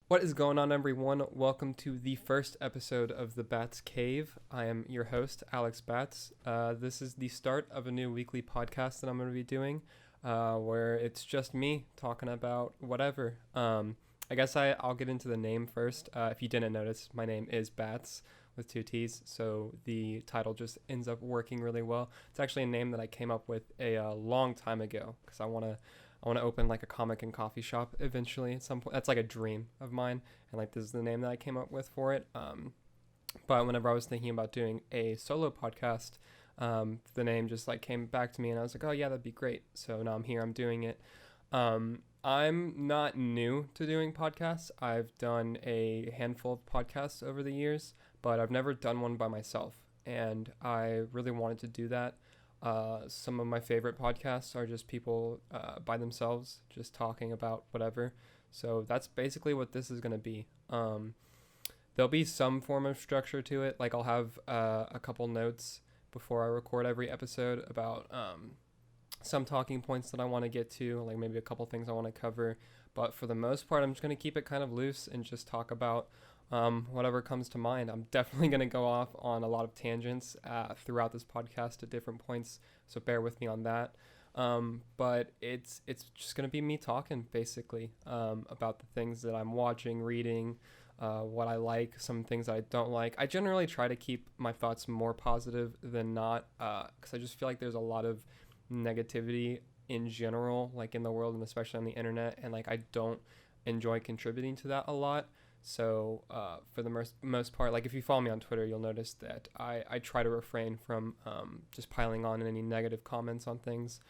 What is going on, everyone? Welcome to the first episode of The Bats Cave. I am your host, Alex Bats. This is the start of a new weekly podcast that I'm going to be doing, where it's just me talking about whatever. I guess I'll get into the name first. If you didn't notice, my name is Bats with two T's, so the title just ends up working really well. It's actually a name that I came up with a long time ago because I want to open like a comic and coffee shop eventually at some point. That's like a dream of mine, and like this is the name that I came up with for it. But whenever I was thinking about doing a solo podcast, the name just like came back to me, and I was like, oh yeah, that'd be great. So now I'm here, I'm doing it. I'm not new to doing podcasts. I've done a handful of podcasts over the years, but I've never done one by myself, and I really wanted to do that. Some of my favorite podcasts are just people by themselves, just talking about whatever. So that's basically what this is going to be. There'll be some form of structure to it. Like I'll have a couple notes before I record every episode about some talking points that I want to get to, like maybe a couple things I want to cover. But for the most part, I'm just going to keep it kind of loose and just talk about whatever comes to mind. I'm definitely going to go off on a lot of tangents throughout this podcast at different points, so bear with me on that. But it's just going to be me talking basically about the things that I'm watching, reading, what I like, some things that I don't like. I generally try to keep my thoughts more positive than not, because I just feel like there's a lot of negativity in general, like in the world and especially on the internet, and like I don't enjoy contributing to that a lot. So for the most part, like if you follow me on Twitter, you'll notice that I try to refrain from just piling on any negative comments on things.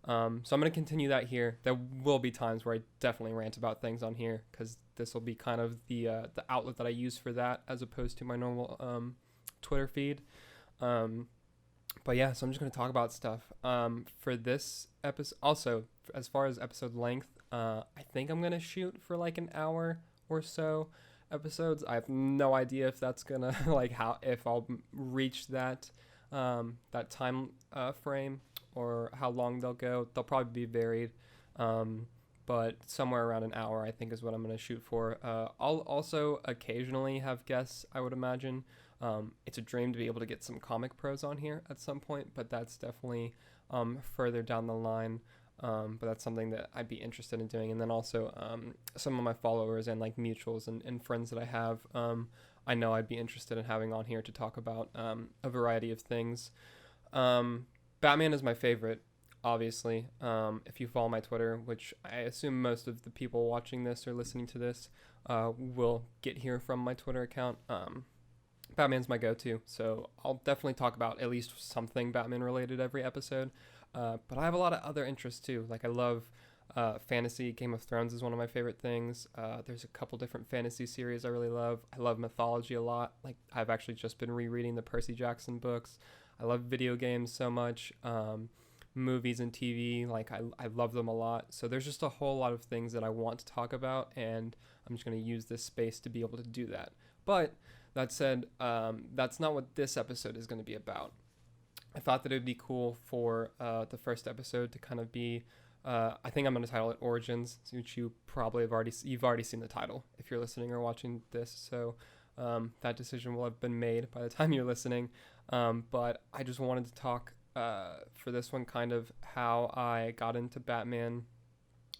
So I'm going to continue that here. There will be times where I definitely rant about things on here because this will be kind of the outlet that I use for that as opposed to my normal Twitter feed. But yeah, so I'm just going to talk about stuff. For this episode, also, as far as episode length, I think I'm going to shoot for like an hour or so episodes. I have no idea if that's gonna like how if I'll reach that time frame or how long they'll go. They'll probably be varied, but somewhere around an hour I think is what I'm gonna shoot for. I'll also occasionally have guests. I would imagine. It's a dream to be able to get some comic pros on here at some point, but that's definitely further down the line. But that's something that I'd be interested in doing. And then also some of my followers and like mutuals and friends that I have, I know I'd be interested in having on here to talk about a variety of things. Batman is my favorite, obviously. If you follow my Twitter, which I assume most of the people watching this or listening to this will get here from my Twitter account. Batman's my go-to, so I'll definitely talk about at least something Batman related every episode. But I have a lot of other interests too. Like I love fantasy. Game of Thrones is one of my favorite things. There's a couple different fantasy series I really love. I love mythology a lot. Like I've actually just been rereading the Percy Jackson books. I love video games so much. Movies and TV, like I love them a lot. So there's just a whole lot of things that I want to talk about, and I'm just going to use this space to be able to do that. But that said, that's not what this episode is going to be about. I thought that it would be cool for the first episode to kind of be, I think I'm going to title it Origins, which you've already seen the title if you're listening or watching this. So that decision will have been made by the time you're listening. But I just wanted to talk for this one kind of how I got into Batman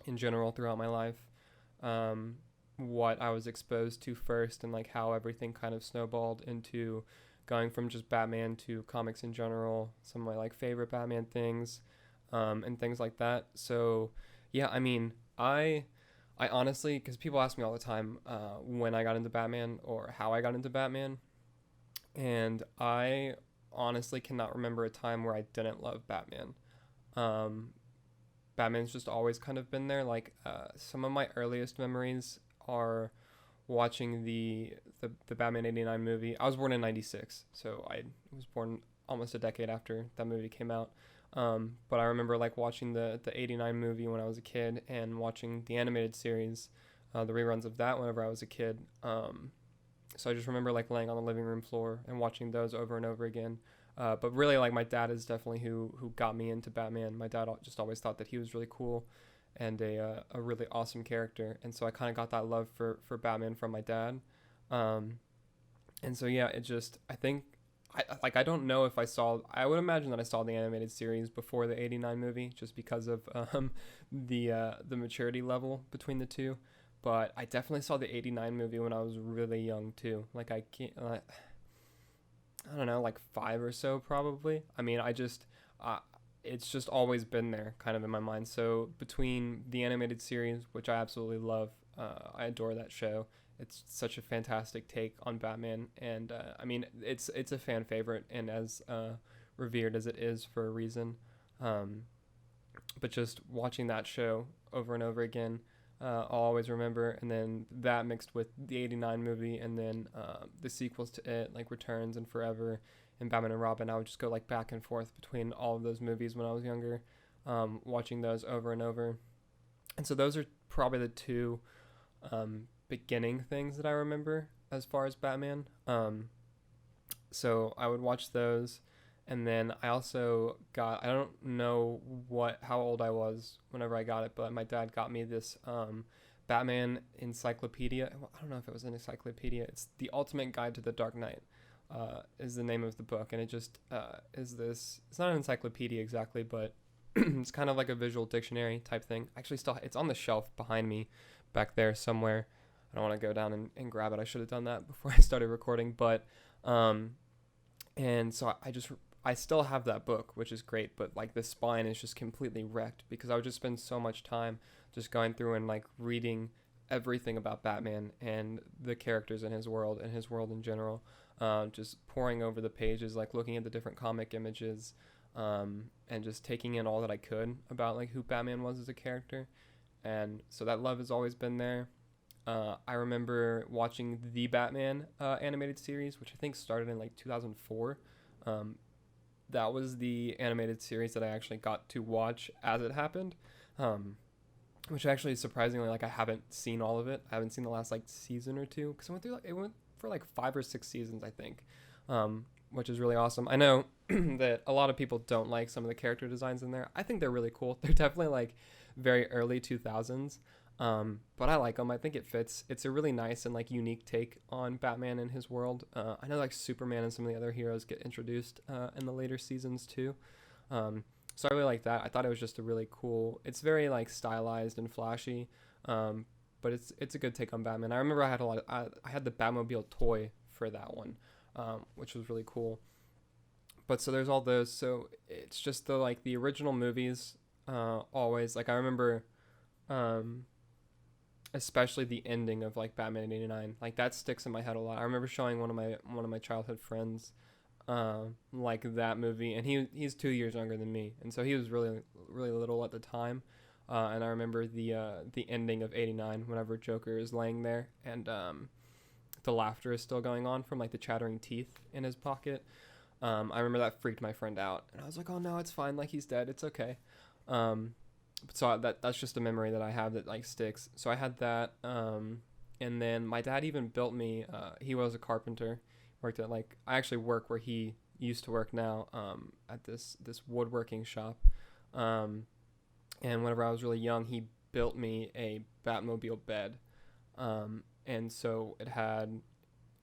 in general throughout my life. What I was exposed to first and like how everything kind of snowballed into going from just Batman to comics in general, some of my like favorite Batman things, and things like that. So yeah, I mean, I honestly, because people ask me all the time when I got into Batman or how I got into Batman, and I honestly cannot remember a time where I didn't love Batman. Um, Batman's just always kind of been there. Like some of my earliest memories are watching the Batman '89 movie. I was born in '96, so I was born almost a decade after that movie came out. But I remember like watching the '89 movie when I was a kid and watching the animated series, the reruns of that whenever I was a kid. So I just remember like laying on the living room floor and watching those over and over again. But really, like my dad is definitely who got me into Batman. My dad just always thought that he was really cool, and a really awesome character. And so I kind of got that love for Batman from my dad. Um, and so yeah, it just, I think, I don't know if I would imagine that I saw the animated series before the 89 movie, just because of the maturity level between the two. But I definitely saw the 89 movie when I was really young too. Like I can't, I don't know, like 5 or so probably. I mean, uh, it's just always been there kind of in my mind. So between the animated series, which I absolutely love, I adore that show. It's such a fantastic take on Batman, and I mean, it's a fan favorite and as revered as it is for a reason. Um, but just watching that show over and over again, I'll always remember. And then that mixed with the '89 movie, and then the sequels to it, like Returns and Forever, and Batman and Robin. I would just go like back and forth between all of those movies when I was younger, watching those over and over. And so those are probably the two beginning things that I remember as far as Batman. So I would watch those, and then I also got, I don't know how old I was whenever I got it, but my dad got me this Batman encyclopedia. I don't know if it was an encyclopedia. It's The Ultimate Guide to the Dark Knight. Is the name of the book, and it just is this. It's not an encyclopedia exactly, but it's kind of like a visual dictionary type thing. Actually, still, it's on the shelf behind me, back there somewhere. I don't want to go down and grab it. I should have done that before I started recording, but and so I still have that book, which is great, but like the spine is just completely wrecked because I would just spend so much time just going through and like reading everything about Batman and the characters in his world and his world in general. Just poring over the pages, like looking at the different comic images, and just taking in all that I could about like who Batman was as a character. And so that love has always been there. I remember watching the Batman animated series, which I think started in like 2004. That was the animated series that I actually got to watch as it happened, which actually surprisingly, like I haven't seen all of it. I haven't seen the last like season or two because it went for like 5 or 6 seasons, I think, which is really awesome. I know that a lot of people don't like some of the character designs in there. I think they're really cool. They're definitely like very early 2000s. But I like them. I think it fits. It's a really nice and like unique take on Batman and his world. I know like Superman and some of the other heroes get introduced in the later seasons too. So I really like that. I thought it was just a really cool. It's very like stylized and flashy, but it's a good take on Batman. I remember I had the Batmobile toy for that one, which was really cool. But so there's all those. So it's just the original movies. Always like I remember. Especially the ending of like Batman '89, like that sticks in my head a lot. I remember showing one of my childhood friends like that movie, and he's 2 years younger than me, and so he was really really little at the time. And I remember the ending of '89 whenever Joker is laying there, and the laughter is still going on from like the chattering teeth in his pocket. I remember that freaked my friend out, and I was like, oh no, it's fine, like he's dead, it's okay. So that's just a memory that I have that like sticks. So I had that, and then my dad even built me. He was a carpenter, worked at like I actually work where he used to work now, at this woodworking shop. And whenever I was really young, he built me a Batmobile bed, and so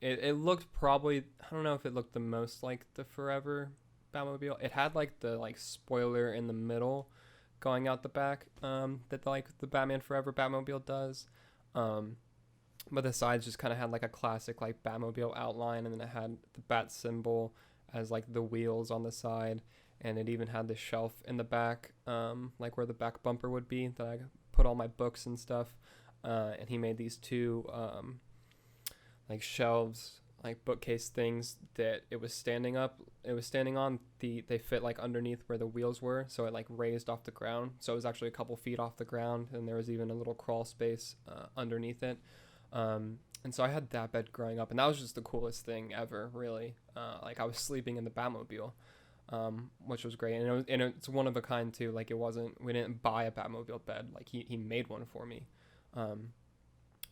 it looked probably, I don't know if it looked the most like the Forever Batmobile. It had like the like spoiler in the middle going out the back, that like the Batman Forever Batmobile does, but the sides just kind of had like a classic like Batmobile outline, and then it had the bat symbol as like the wheels on the side, and it even had the shelf in the back, like where the back bumper would be that I put all my books and stuff, and he made these two like shelves, like bookcase things that it was standing on. They fit like underneath where the wheels were, so it like raised off the ground, so it was actually a couple feet off the ground, and there was even a little crawl space underneath it. And so I had that bed growing up, and that was just the coolest thing ever, really. Like I was sleeping in the Batmobile, which was great, and it's one of a kind too. Like we didn't buy a Batmobile bed, like he made one for me.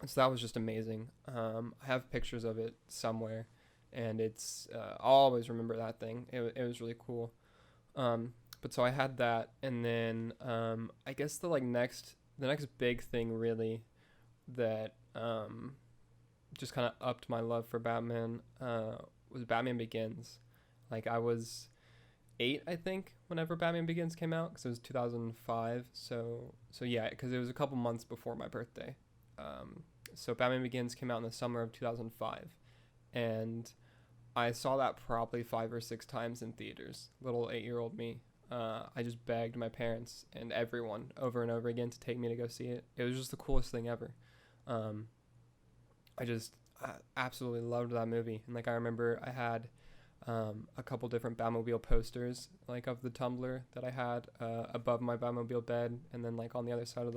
So that was just amazing. I have pictures of it somewhere, and I'll always remember that thing. It was really cool. But so I had that, and then I guess the like next the next big thing really that just kind of upped my love for Batman was Batman Begins. Like I was 8, I think, whenever Batman Begins came out, because it was 2005. So yeah, because it was a couple months before my birthday. So Batman Begins came out in the summer of 2005, and I saw that probably 5 or 6 times in theaters. Little 8-year-old me. I just begged my parents and everyone over and over again to take me to go see it. It was just the coolest thing ever. I absolutely loved that movie. And like I remember I had a couple different Batmobile posters, like of the Tumbler that I had above my Batmobile bed, and then like on the other side of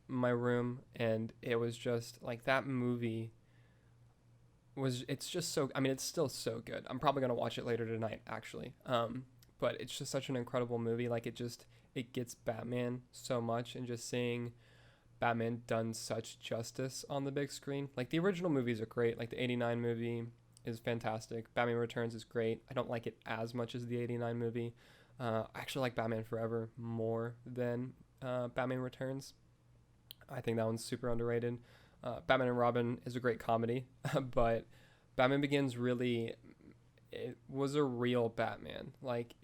my room. And it was just like that movie it's just so, I mean, it's still so good. I'm probably going to watch it later tonight, actually. But it's just such an incredible movie. Like it gets Batman so much, and just seeing Batman done such justice on the big screen. Like the original movies are great. Like the 89 movie is fantastic. Batman Returns is great. I don't like it as much as the 89 movie. I actually like Batman Forever more than Batman Returns. I think that one's super underrated. Batman and Robin is a great comedy, but Batman Begins really, it was a real Batman. Like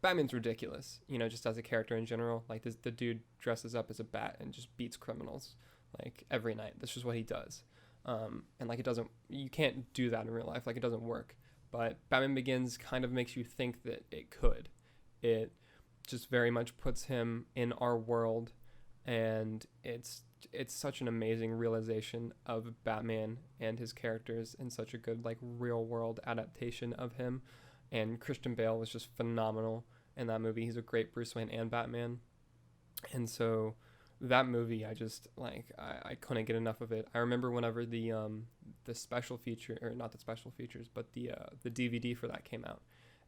Batman's ridiculous, just as a character in general. Like the dude dresses up as a bat and just beats criminals like every night. That's just what he does. And like you can't do that in real life. Like it doesn't work. But Batman Begins kind of makes you think that it could. It just very much puts him in our world, and it's such an amazing realization of Batman and his characters, and such a good like real world adaptation of him. And Christian Bale was just phenomenal in that movie. He's a great Bruce Wayne and Batman. And so that movie, I just like I couldn't get enough of it. I remember whenever the special feature, or not the special features, but the DVD for that came out.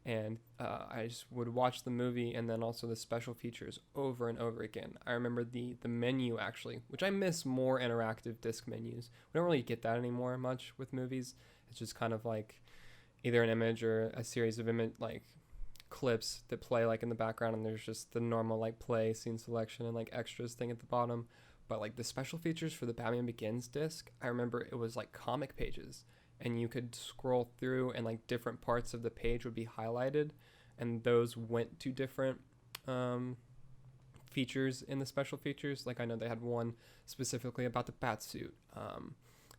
And I just would watch the movie and then also the special features over and over again. I remember the menu, actually, which I miss more interactive disc menus. We don't really get that anymore much with movies. It's just kind of like either an image or a series of like clips that play like in the background, and there's just the normal like play, scene selection, and like extras thing at the bottom. But like the special features for the Batman Begins disc, I remember it was like comic pages, and you could scroll through and like different parts of the page would be highlighted, and those went to different features in the special features. Like I know they had one specifically about the bat suit.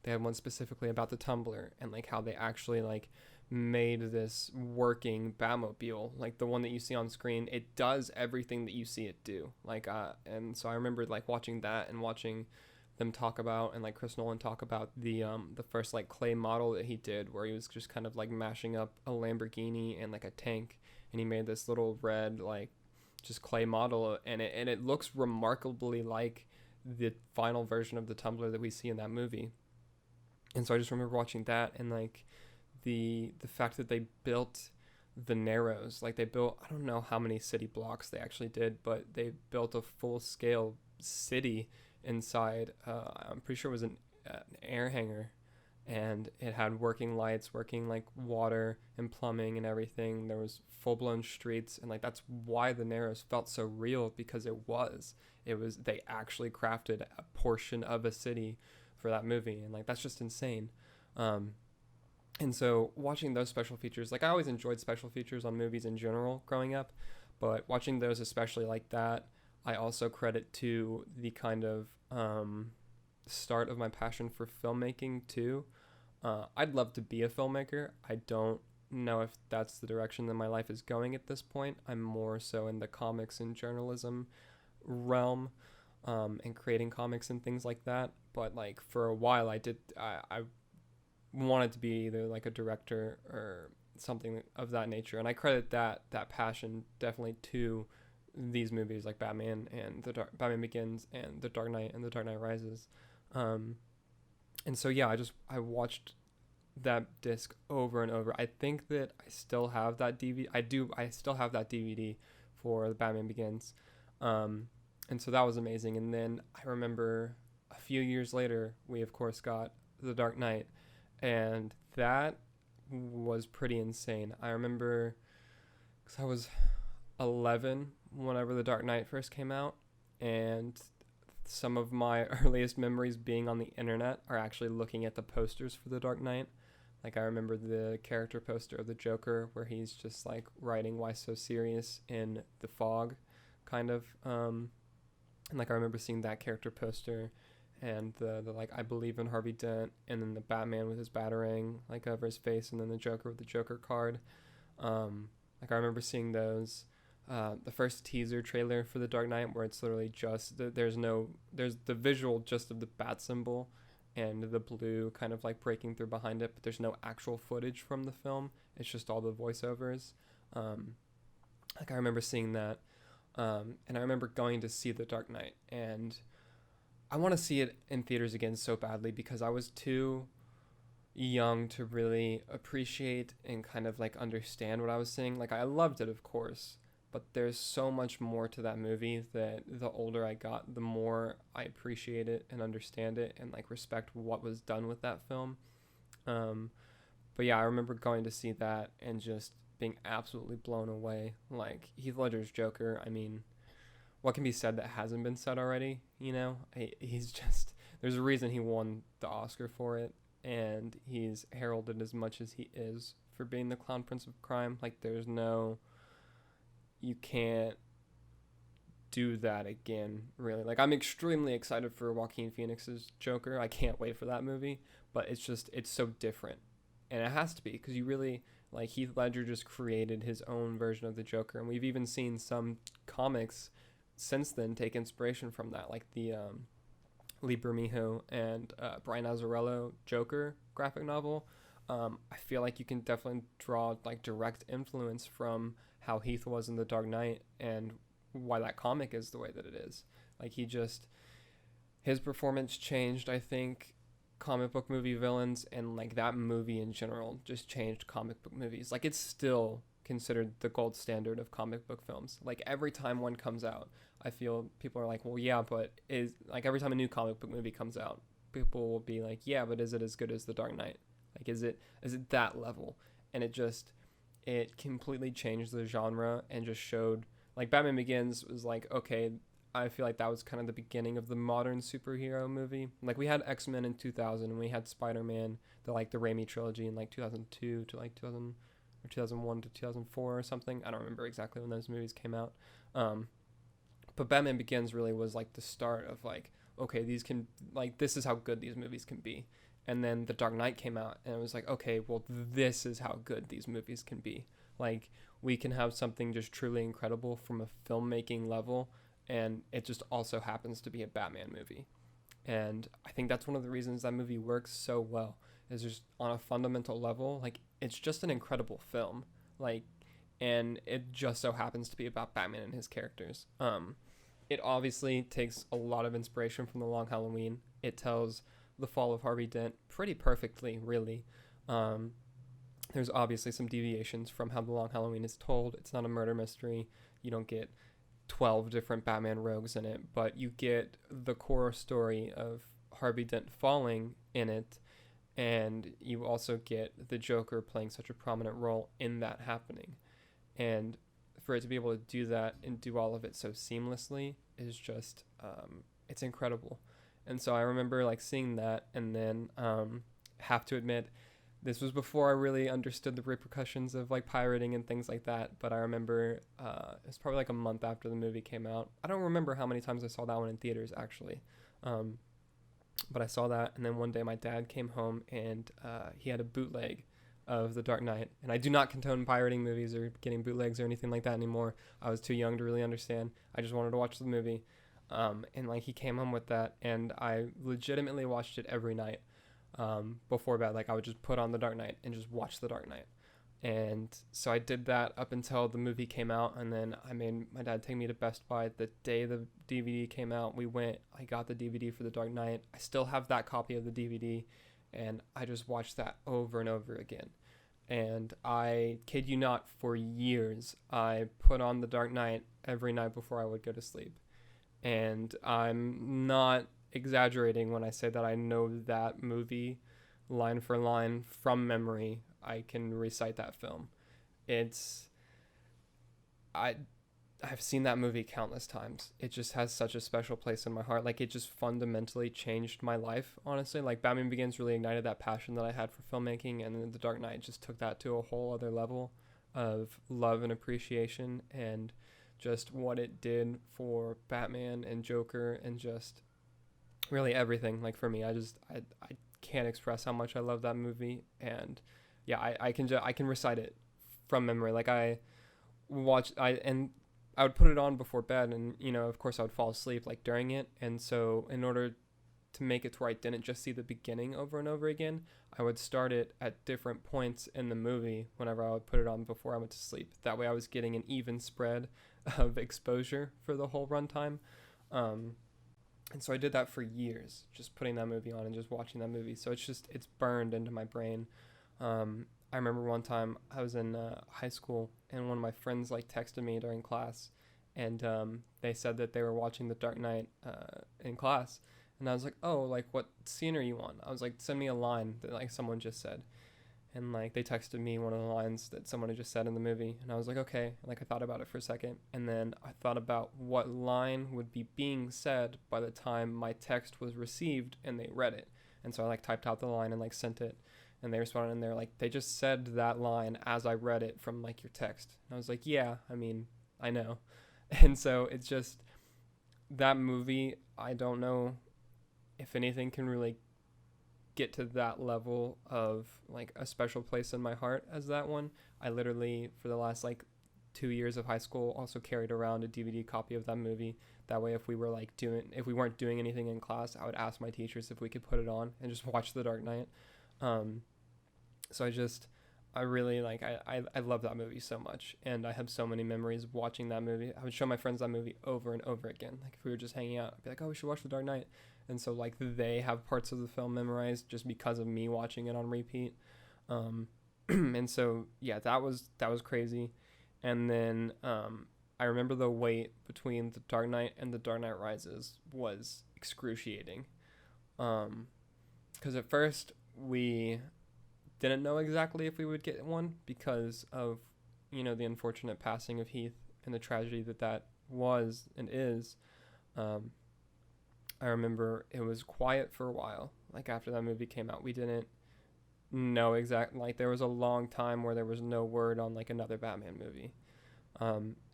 They had one specifically about the Tumbler, and like how they actually like made this working Batmobile, like the one that you see on screen. It does everything that you see it do. Like and so I remember like watching that and watching them talk about, and like Chris Nolan talk about the first like clay model that he did, where he was just kind of like mashing up a Lamborghini and like a tank, and he made this little red like just clay model, and it looks remarkably like the final version of the Tumbler that we see in that movie. And so I just remember watching that, and like the fact that they built the Narrows, like they built, I don't know how many city blocks they actually did, but they built a full scale city inside. I'm pretty sure it was an air hangar, and it had working lights, working like water and plumbing and everything. There was full blown streets, and like that's why the Narrows felt so real, because it was they actually crafted a portion of a city for that movie, and like that's just insane. And so watching those special features, like I always enjoyed special features on movies in general growing up, but watching those especially like that, I also credit to the kind of start of my passion for filmmaking too. I'd love to be a filmmaker. I don't know if that's the direction that my life is going at this point. I'm more so in the comics and journalism realm, and creating comics and things like that. But like for a while I wanted to be either like a director or something of that nature, and I credit that passion definitely to these movies like Batman and Batman Begins and The Dark Knight and The Dark Knight Rises. And so yeah, I watched that disc over and over. I think that I still have that DVD. I still have that DVD for the Batman Begins. And so that was amazing. And then I remember a few years later, we of course got The Dark Knight, and that was pretty insane. I remember because I was 11 whenever The Dark Knight first came out, and some of my earliest memories being on the internet are actually looking at the posters for The Dark Knight. Like, I remember the character poster of the Joker where he's just, like, writing "Why So Serious" in the fog, kind of. And, like, I remember seeing that character poster and the like, "I believe in Harvey Dent," and then the Batman with his Batarang, like, over his face, and then the Joker with the Joker card. Like, I remember seeing those. The first teaser trailer for The Dark Knight, where it's literally just, there's the visual just of the bat symbol and the blue kind of like breaking through behind it, but there's no actual footage from the film. It's just all the voiceovers. Like, I remember seeing that, and I remember going to see The Dark Knight, and I want to see it in theaters again so badly because I was too young to really appreciate and kind of like understand what I was seeing. Like, I loved it, of course, but there's so much more to that movie that the older I got, the more I appreciate it and understand it and like respect what was done with that film. But yeah, I remember going to see that and just being absolutely blown away. Like, Heath Ledger's Joker, I mean, what can be said that hasn't been said already? You know, he's just, there's a reason he won the Oscar for it, and he's heralded as much as he is for being the clown prince of crime. Like, there's no, you can't do that again, really. Like, I'm extremely excited for Joaquin Phoenix's Joker. I can't wait for that movie, but it's just, it's so different, and it has to be, because you really, like, Heath Ledger just created his own version of the Joker, and we've even seen some comics since then take inspiration from that, like the Lee Bermejo and Brian Azzarello Joker graphic novel. I feel like you can definitely draw like direct influence from how Heath was in The Dark Knight and why that comic is the way that it is. Like, his performance changed, I think, comic book movie villains, and like that movie in general just changed comic book movies. Like, it's still considered the gold standard of comic book films. Like, every time one comes out, I feel people are like, well, yeah, but is, like, every time a new comic book movie comes out, people will be like, yeah, but is it as good as The Dark Knight? Like, is it that level? And it completely changed the genre and just showed, like, Batman Begins was like, okay, I feel like that was kind of the beginning of the modern superhero movie. Like, we had X-Men in 2000, and we had Spider-Man, the Raimi trilogy in like 2002 to like 2000 or 2001 to 2004 or something. I don't remember exactly when those movies came out. But Batman Begins really was like the start of like, okay, this is how good these movies can be. And then The Dark Knight came out, and it was like, okay, well, this is how good these movies can be. Like, we can have something just truly incredible from a filmmaking level, and it just also happens to be a Batman movie. And I think that's one of the reasons that movie works so well, is just on a fundamental level, like, it's just an incredible film. Like, and it just so happens to be about Batman and his characters. It obviously takes a lot of inspiration from The Long Halloween. It tells the fall of Harvey Dent pretty perfectly, really. There's obviously some deviations from how The Long Halloween is told. It's not a murder mystery. You don't get 12 different Batman rogues in it, but you get the core story of Harvey Dent falling in it, and you also get the Joker playing such a prominent role in that happening. And for it to be able to do that and do all of it so seamlessly is just, it's incredible. And so I remember like seeing that, and then have to admit, this was before I really understood the repercussions of like pirating and things like that. But I remember it was probably like a month after the movie came out. I don't remember how many times I saw that one in theaters, actually. But I saw that, and then one day my dad came home, and he had a bootleg of The Dark Knight. And I do not condone pirating movies or getting bootlegs or anything like that anymore. I was too young to really understand. I just wanted to watch the movie. And like he came home with that, and I legitimately watched it every night before bed. Like, I would just put on The Dark Knight and just watch The Dark Knight. And so I did that up until the movie came out, and then I made my dad take me to Best Buy the day the DVD came out. I got the DVD for The Dark Knight. I still have that copy of the DVD, and I just watched that over and over again. And I kid you not, for years, I put on The Dark Knight every night before I would go to sleep. And I'm not exaggerating when I say that I know that movie line for line from memory. I can recite that film. I've seen that movie countless times. It just has such a special place in my heart. Like, it just fundamentally changed my life, honestly. Like, Batman Begins really ignited that passion that I had for filmmaking, and then The Dark Knight just took that to a whole other level of love and appreciation, and just what it did for Batman and Joker, and just really everything. Like, for me, I can't express how much I love that movie. And yeah, I can recite it from memory. Like, I would put it on before bed, and of course I would fall asleep like during it. And so in order to make it to where I didn't just see the beginning over and over again, I would start it at different points in the movie whenever I would put it on before I went to sleep. That way I was getting an even spread of exposure for the whole runtime. And so I did that for years, just putting that movie on and just watching that movie. So it's burned into my brain. I remember one time I was in high school, and one of my friends like texted me during class, and they said that they were watching The Dark Knight in class. And I was like, oh, like, what scene are you on? I was like, send me a line that like someone just said. And like they texted me one of the lines that someone had just said in the movie, and I was like, okay. Like, I thought about it for a second, and then I thought about what line would be being said by the time my text was received and they read it. And so I like typed out the line and like sent it, and they responded, and they're like, they just said that line as I read it from like your text. And I was like, yeah, I mean, I know. And so it's just that movie, I don't know if anything can really get to that level of like a special place in my heart as that one. I literally, for the last like 2 years of high school, also carried around a DVD copy of that movie. That way, if we weren't doing anything in class, I would ask my teachers if we could put it on and just watch The Dark Knight. So I really like, I love that movie so much, and I have so many memories of watching that movie. I would show my friends that movie over and over again. Like, if we were just hanging out, I'd be like, oh, we should watch The Dark Knight. And so like they have parts of the film memorized just because of me watching it on repeat. And so yeah, that was crazy. And then I remember the wait between The Dark Knight and The Dark Knight Rises was excruciating. Because at first we didn't know exactly if we would get one because of the unfortunate passing of Heath and the tragedy that was and is. I remember it was quiet for a while. Like, after that movie came out, we didn't know exactly. Like, there was a long time where there was no word on like another Batman movie.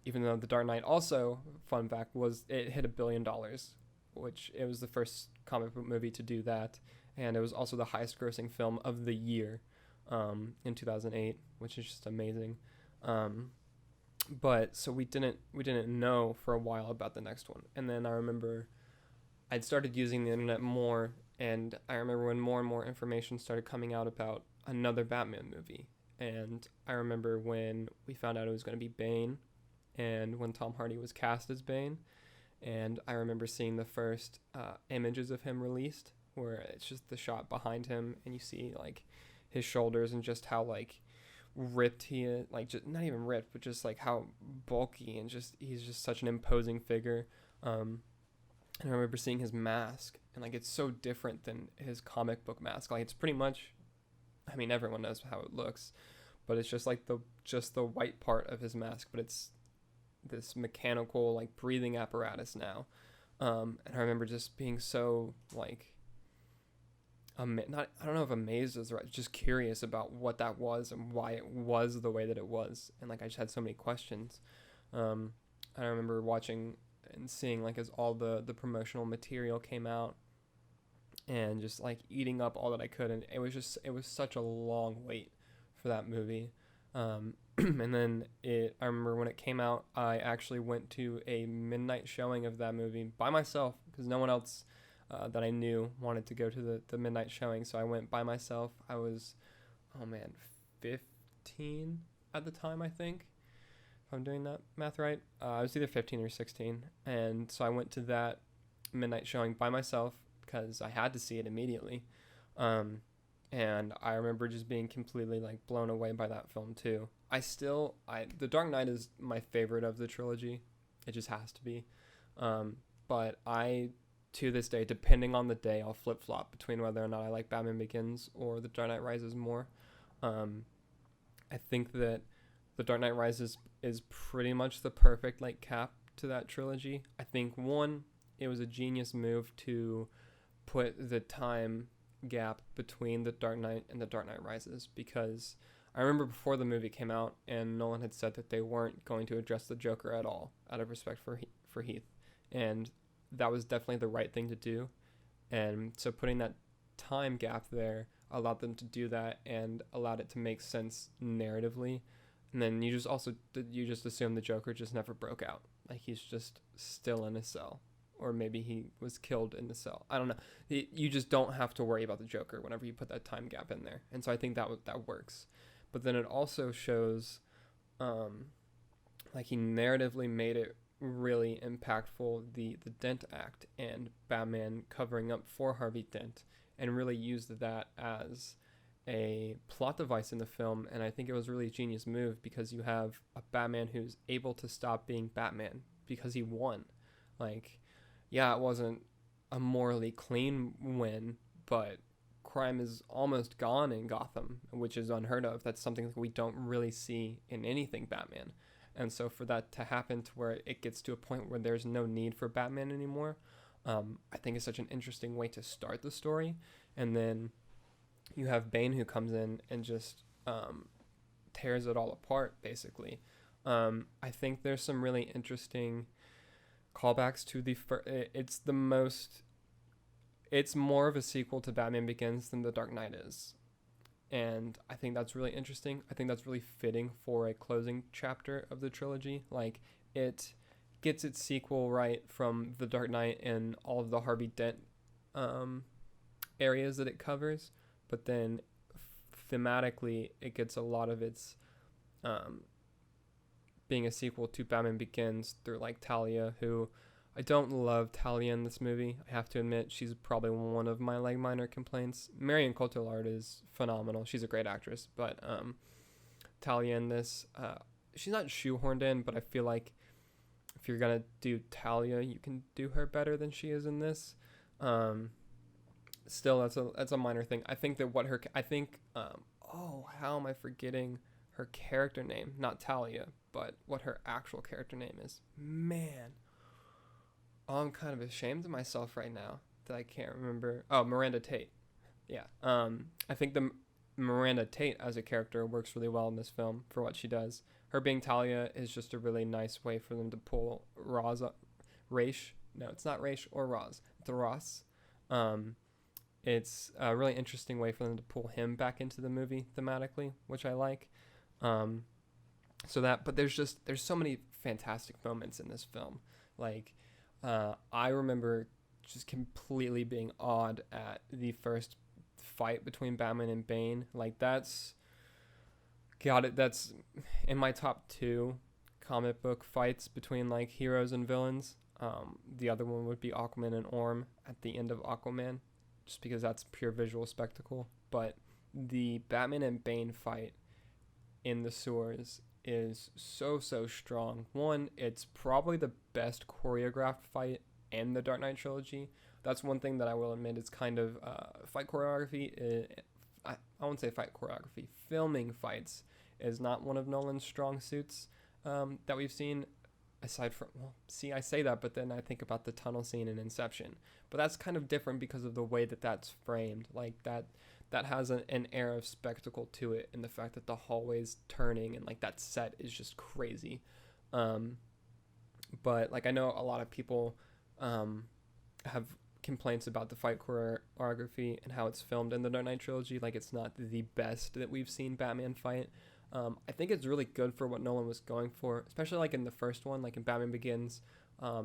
Even though The Dark Knight also, fun fact, it hit $1 billion, which it was the first comic book movie to do that, and it was also the highest grossing film of the year in 2008, which is just amazing. But so we didn't know for a while about the next one, and then I remember I'd started using the internet more, and I remember when more and more information started coming out about another Batman movie. And I remember when we found out it was going to be Bane, and when Tom Hardy was cast as Bane. And I remember seeing the first images of him released, where it's just the shot behind him, and you see like his shoulders and just how like ripped he is, like, just not even ripped, but just like how bulky, and just he's just such an imposing figure. And I remember seeing his mask, and like it's so different than his comic book mask. Like, it's pretty much, I mean, everyone knows how it looks, but it's just like the white part of his mask, but it's this mechanical like breathing apparatus now. And I remember just being so like I don't know if amazed is right, just curious about what that was and why it was the way that it was. And like I just had so many questions. I remember watching and seeing like as all the promotional material came out, and just like eating up all that I could, and it was such a long wait for that movie. And then I remember when it came out, I actually went to a midnight showing of that movie by myself, because no one else that I knew wanted to go to the midnight showing. So I went by myself. I was 15 at the time, I think, if I'm doing that math right. I was either 15 or 16, and so I went to that midnight showing by myself because I had to see it immediately. And I remember just being completely like blown away by that film too. The Dark Knight is my favorite of the trilogy. It just has to be. But to this day, depending on the day, I'll flip-flop between whether or not I like Batman Begins or The Dark Knight Rises more. I think that The Dark Knight Rises is pretty much the perfect like cap to that trilogy. I think one, it was a genius move to put the time gap between The Dark Knight and The Dark Knight Rises, because I remember before the movie came out and Nolan had said that they weren't going to address the Joker at all out of respect for Heath, and that was definitely the right thing to do. And so putting that time gap there allowed them to do that and allowed it to make sense narratively. And then you just assume the Joker just never broke out, like he's just still in a cell, or maybe he was killed in the cell. I don't know. You just don't have to worry about the Joker whenever you put that time gap in there, and so I think that works. But then it also shows, like he narratively made it really impactful, the Dent Act and Batman covering up for Harvey Dent, and really used that as a plot device in the film. And I think it was really a genius move, because you have a Batman who's able to stop being Batman because he won. Like, yeah, it wasn't a morally clean win, but crime is almost gone in Gotham, which is unheard of. That's something that we don't really see in anything Batman. And so for that to happen to where it gets to a point where there's no need for Batman anymore, I think it's such an interesting way to start the story. And then you have Bane, who comes in and just tears it all apart, basically. I think there's some really interesting callbacks to it's more of a sequel to Batman Begins than The Dark Knight is. And I think that's really interesting. I think that's really fitting for a closing chapter of the trilogy. Like, it gets its sequel right from The Dark Knight and all of the Harvey Dent areas that it covers. But then thematically, it gets a lot of its being a sequel to Batman Begins through like Talia, who I don't love Talia in this movie. I have to admit, she's probably one of my like minor complaints. Marion Cotillard is phenomenal. She's a great actress, but Talia in this, she's not shoehorned in, but I feel like if you're gonna do Talia, you can do her better than she is in this. Still, that's a minor thing. I think that how am I forgetting her character name? Not Talia, but what her actual character name is. Man. Oh, I'm kind of ashamed of myself right now that I can't remember. Oh, Miranda Tate. Yeah. I think the Miranda Tate as a character works really well in this film for what she does. Her being Talia is just a really nice way for them to pull Raish. No, it's not Raish or Roz. It's Ross. It's a really interesting way for them to pull him back into the movie thematically, which I like. But there's so many fantastic moments in this film. Like, I remember just completely being awed at the first fight between Batman and Bane. Like, that's in my top 2 comic book fights between like heroes and villains. The other one would be Aquaman and Orm at the end of Aquaman, just because that's pure visual spectacle. But the Batman and Bane fight in the sewers is so strong. One, it's probably the best choreographed fight in the Dark Knight trilogy. That's one thing that I will admit is kind of fight choreography. I won't say fight choreography. Filming fights is not one of Nolan's strong suits that we've seen. Aside from, I say that, but then I think about the tunnel scene in Inception. But that's kind of different because of the way that that's framed. Like, that has an air of spectacle to it, and the fact that the hallway's turning and like that set is just crazy. But like, I know a lot of people have complaints about the fight choreography and how it's filmed in the Dark Knight trilogy. Like, it's not the best that we've seen Batman fight. I think it's really good for what Nolan was going for, especially like in the first one, like in Batman Begins.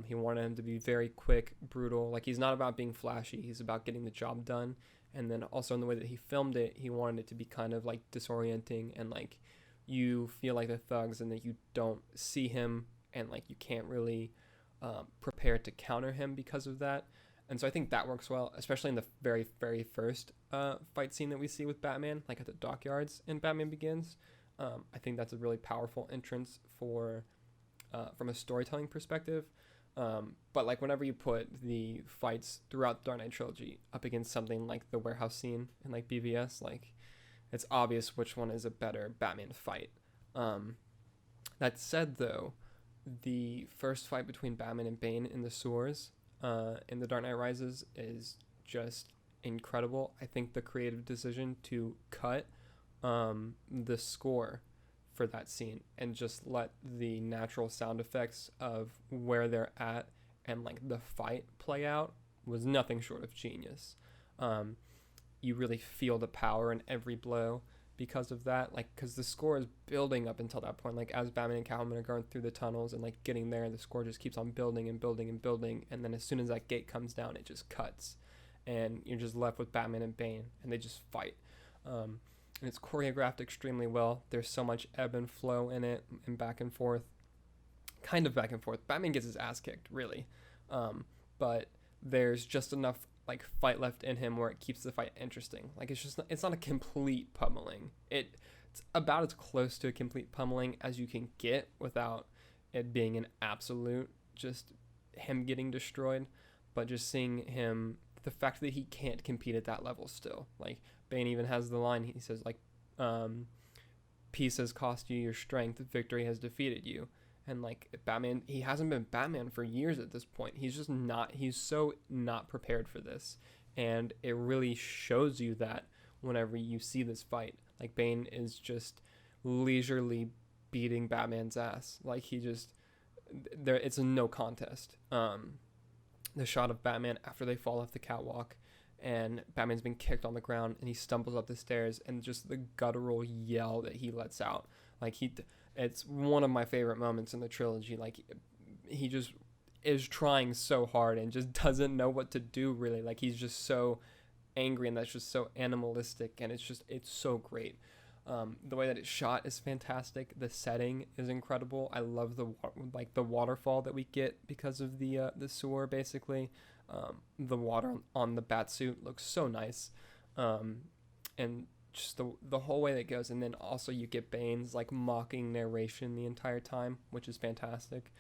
He wanted him to be very quick, brutal. Like, he's not about being flashy. He's about getting the job done. And then also in the way that he filmed it, he wanted it to be kind of like disorienting, and like you feel like the thugs and that you don't see him, and like you can't really prepare to counter him because of that. And so I think that works well, especially in the very, very first fight scene that we see with Batman, like at the dockyards in Batman Begins. I think that's a really powerful entrance for from a storytelling perspective. But like, whenever you put the fights throughout the Dark Knight trilogy up against something like the warehouse scene in like BVS, like, it's obvious which one is a better Batman fight. That said, though, the first fight between Batman and Bane in the sewers in The Dark Knight Rises is just incredible. I think the creative decision to cut the score for that scene and just let the natural sound effects of where they're at and like the fight play out was nothing short of genius. You really feel the power in every blow because of that, like, because the score is building up until that point, like as Batman and Catwoman are going through the tunnels and like getting there, the score just keeps on building and building and building, and then as soon as that gate comes down, it just cuts and you're just left with Batman and Bane and they just fight. And it's choreographed extremely well. There's so much ebb and flow in it and back and forth, kind of back and forth. Batman gets his ass kicked, really, but there's just enough like fight left in him where it keeps the fight interesting. Like it's not a complete pummeling. It's about as close to a complete pummeling as you can get without it being an absolute just him getting destroyed, but just seeing him, the fact that he can't compete at that level still. Like Bane even has the line, he says like peace has cost you your strength, victory has defeated you. And like Batman, he hasn't been Batman for years at this point. He's so not prepared for this. And it really shows you that whenever you see this fight. Like Bane is just leisurely beating Batman's ass. Like it's a no contest. The shot of Batman after they fall off the catwalk and Batman's been kicked on the ground and he stumbles up the stairs, and just the guttural yell that he lets out. Like it's one of my favorite moments in the trilogy. Like he just is trying so hard and just doesn't know what to do, really. Like he's just so angry, and that's just so animalistic, and it's so great. The way that it's shot is fantastic. The setting is incredible. I love the waterfall that we get because of the sewer, basically. The water on the bat suit looks so nice, and just the whole way that goes. And then also you get Bane's like mocking narration the entire time, which is fantastic.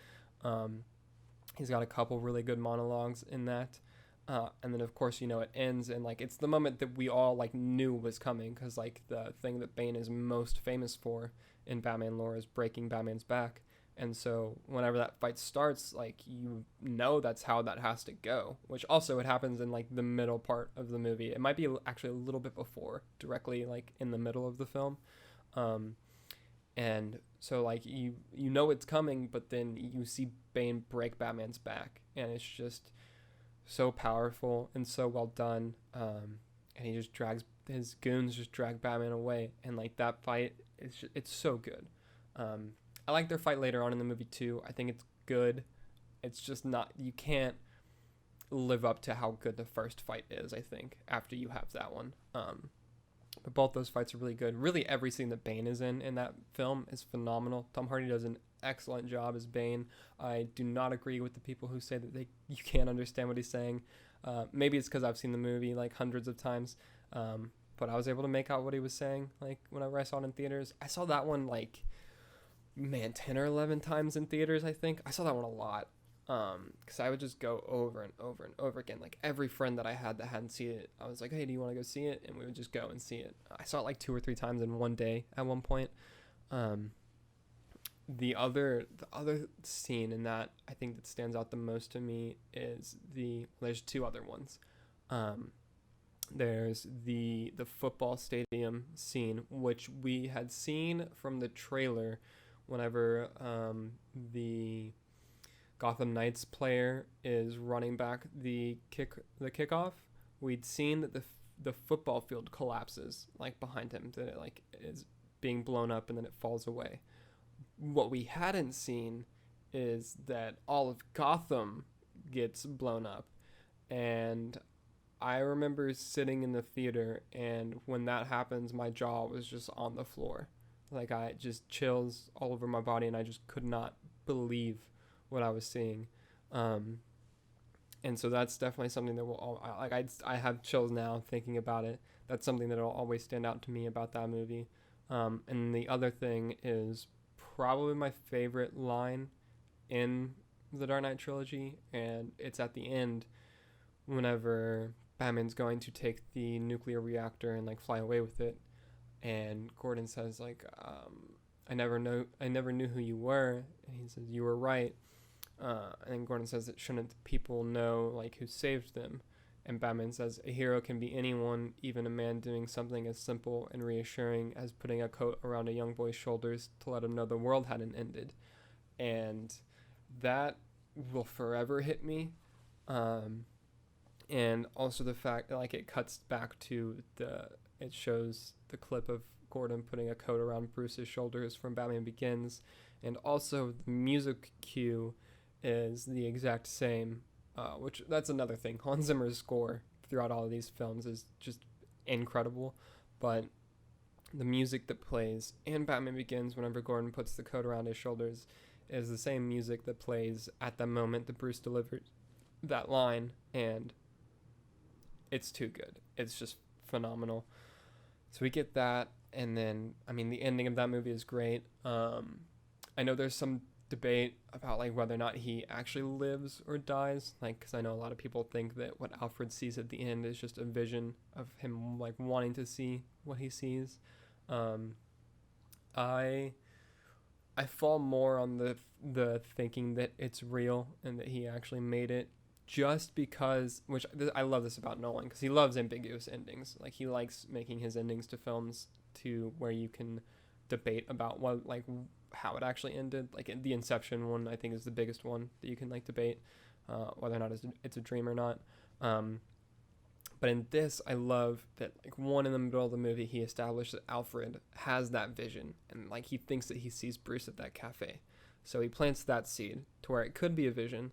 He's got a couple really good monologues in that. And then of course, it ends, and like it's the moment that we all like knew was coming, because like the thing that Bane is most famous for in Batman lore is breaking Batman's back. And so whenever that fight starts, like that's how that has to go, which also it happens in like the middle part of the movie. It might be actually a little bit before, directly like in the middle of the film. And so like you know it's coming, but then you see Bane break Batman's back, and it's just so powerful and so well done. And he just his goons just drag Batman away, and like that fight it's so good. I like their fight later on in the movie too. I think it's good. It's just not, you can't live up to how good the first fight is, I think, after you have that one. But both those fights are really good. Really every scene that Bane is in that film is phenomenal. Tom Hardy does an excellent job as Bane. I do not agree with the people who say that you can't understand what he's saying. Maybe it's because I've seen the movie like hundreds of times, but I was able to make out what he was saying like whenever I saw it in theaters. I saw that one like 10 or 11 times in theaters. I think I saw that one a lot, because I would just go over and over and over again. Like every friend that I had that hadn't seen it, I was like, hey, do you want to go see it? And we would just go and see it. I saw it like 2 or 3 times in one day at one point. The other scene in that I think that stands out the most to me is there's 2 other ones. There's the football stadium scene, which we had seen from the trailer whenever the Gotham Knights player is running back the kickoff. We'd seen that the football field collapses like behind him, that it like is being blown up and then it falls away. What we hadn't seen is that all of Gotham gets blown up. And I remember sitting in the theater, and when that happens, my jaw was just on the floor. Like I just chills all over my body, and I just could not believe what I was seeing. And so that's definitely something that I have chills now thinking about it. That's something that will always stand out to me about that movie. And the other thing is probably my favorite line in the Dark Knight trilogy, and it's at the end whenever Batman's going to take the nuclear reactor and like fly away with it, and Gordon says like I never knew who you were. And he says, you were right. And then Gordon says that shouldn't people know like who saved them? And Batman says a hero can be anyone, even a man doing something as simple and reassuring as putting a coat around a young boy's shoulders to let him know the world hadn't ended. And that will forever hit me. And also the fact like it cuts back to it shows the clip of Gordon putting a coat around Bruce's shoulders from Batman Begins, and also the music cue is the exact same, which that's another thing. Hans Zimmer's score throughout all of these films is just incredible, but the music that plays in Batman Begins whenever Gordon puts the coat around his shoulders is the same music that plays at the moment that Bruce delivered that line, and it's too good. It's just phenomenal. So we get that, and then, I mean, the ending of that movie is great. I know there's some debate about like whether or not he actually lives or dies, like because I know a lot of people think that what Alfred sees at the end is just a vision of him like wanting to see what he sees. I fall more on the thinking that it's real and that he actually made it, just because, which I love this about Nolan, because he loves ambiguous endings. Like he likes making his endings to films to where you can debate about what, like, how it actually ended. Like the Inception one, I think, is the biggest one that you can like debate whether or not it's a dream or not. But in this, I love that, like, one, in the middle of the movie, he established that Alfred has that vision, and like he thinks that he sees Bruce at that cafe, so he plants that seed to where it could be a vision.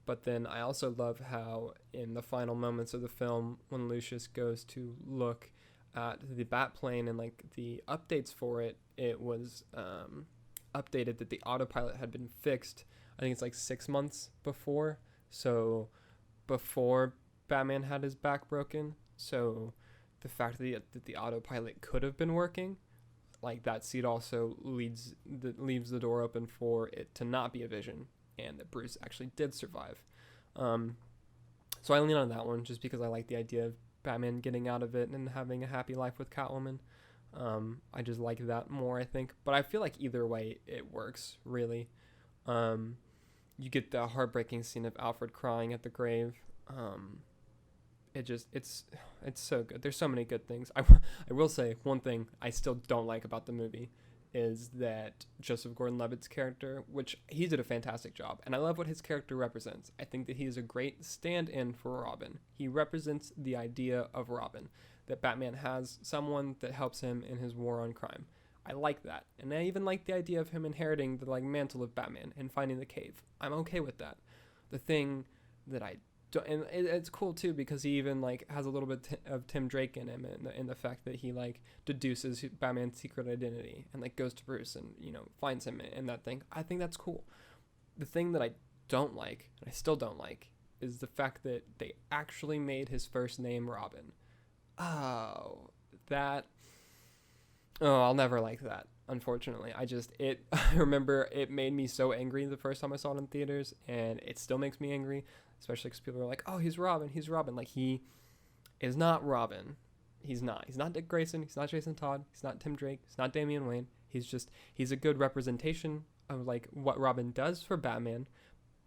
But then I also love how in the final moments of the film, when Lucius goes to look at the Batplane and like the updates for it, it was updated that the autopilot had been fixed. I think it's like 6 months before. So before Batman had his back broken. So the fact that the autopilot could have been working, like that seed also leaves the door open for it to not be a vision, and that Bruce actually did survive. So I lean on that one just because I like the idea of Batman getting out of it and having a happy life with Catwoman. I just like that more, I think. But I feel like either way it works, really. You get the heartbreaking scene of Alfred crying at the grave. It's so good. There's so many good things. I will say one thing I still don't like about the movie is that Joseph Gordon-Levitt's character, which he did a fantastic job, and I love what his character represents. I think that he is a great stand-in for Robin. He represents the idea of Robin, that Batman has someone that helps him in his war on crime. I like that, and I even like the idea of him inheriting the like mantle of Batman and finding the cave. I'm okay with that. The thing that I don't, and it's cool too because he even like has a little bit of Tim Drake in him, in the fact that he like deduces Batman's secret identity and like goes to Bruce and, you know, finds him in that thing. I think that's cool. The thing that I don't like, and I still don't like, is the fact that they actually made his first name Robin. Oh, I'll never like that, unfortunately. I remember it made me so angry the first time I saw it in theaters, and it still makes me angry, especially because people are like, oh, he's Robin. Like, he is not Robin. He's not Dick Grayson. He's not Jason Todd. He's not Tim Drake. He's not Damian Wayne. He's a good representation of like what Robin does for Batman,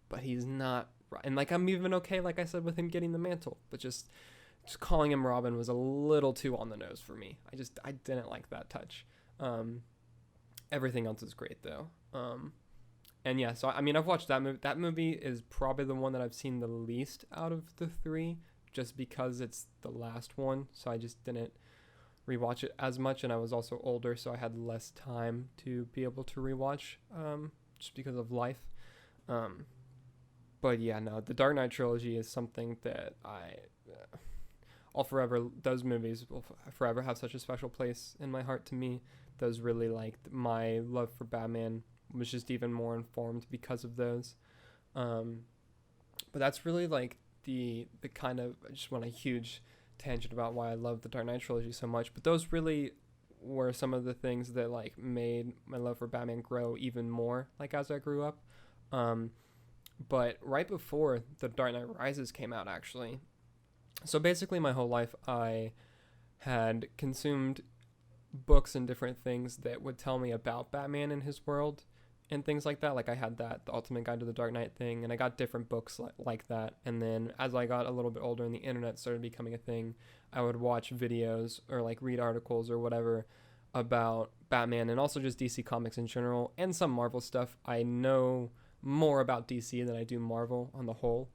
but he's not. And like, I'm even okay, like I said, with him getting the mantle, but just calling him Robin was a little too on the nose for me. I didn't like that touch. Everything else is great though. And yeah, so I mean, I've watched that movie. That movie is probably the one that I've seen the least out of the three, just because it's the last one. So I just didn't rewatch it as much, and I was also older, so I had less time to be able to rewatch, just because of life. But yeah, no, the Dark Knight trilogy is something that those movies will forever have such a special place in my heart to me. Those really, like, my love for Batman was just even more informed because of those. But that's really like the kind of, I just want a huge tangent about why I love the Dark Knight trilogy so much, but those really were some of the things that like made my love for Batman grow even more, like, as I grew up. But right before the Dark Knight Rises came out, actually, so basically my whole life I had consumed books and different things that would tell me about Batman and his world and things like that. Like I had the Ultimate Guide to the Dark Knight thing, and I got different books like that. And then as I got a little bit older and the internet started becoming a thing, I would watch videos or like read articles or whatever about Batman and also just DC Comics in general and some Marvel stuff. I know more about DC than I do Marvel on the whole.